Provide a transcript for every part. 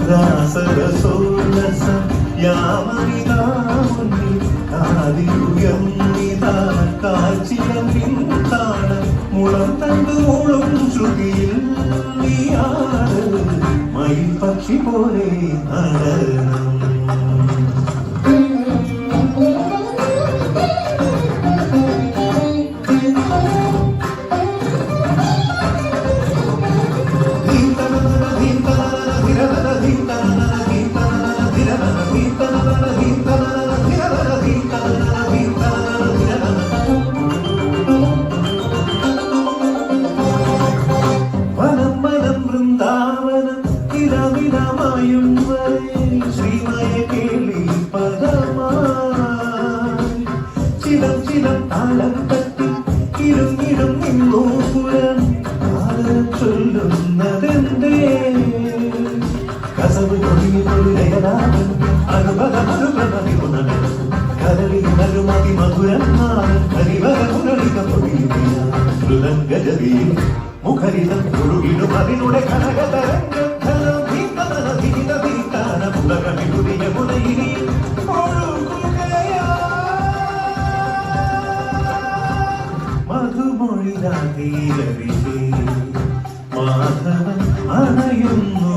രാസരസോല്ലസം യാമനിതാ മുന്നിൽ ആദിയുയർന്നിതാ കാച്ചിലം പിന്താണം മുളം തണ്ടു മൂളും ശ്രുതിയിൽ നീയാണ് മയിൽ പക്ഷി പോലെ നടനം. മുഖരിതം ഒഴുകിടും അതിലൂടെ കനകതരംഗം മധുമൊഴിതീരവിലേ മാധവൻ അണയുന്നു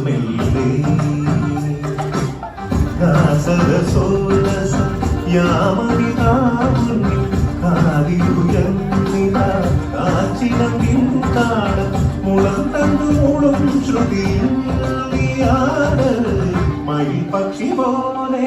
മെല്ലെ രാസരസോല്ലസം യാമനിതാ മുന്നിൽ ആദിയുയർന്നിതാ കാച്ചിലം പിന്താണം മുളം തണ്ടു മൂളും ശ്രുതിയിൽ നീയാണ് മയിൽ പക്ഷി പോലെ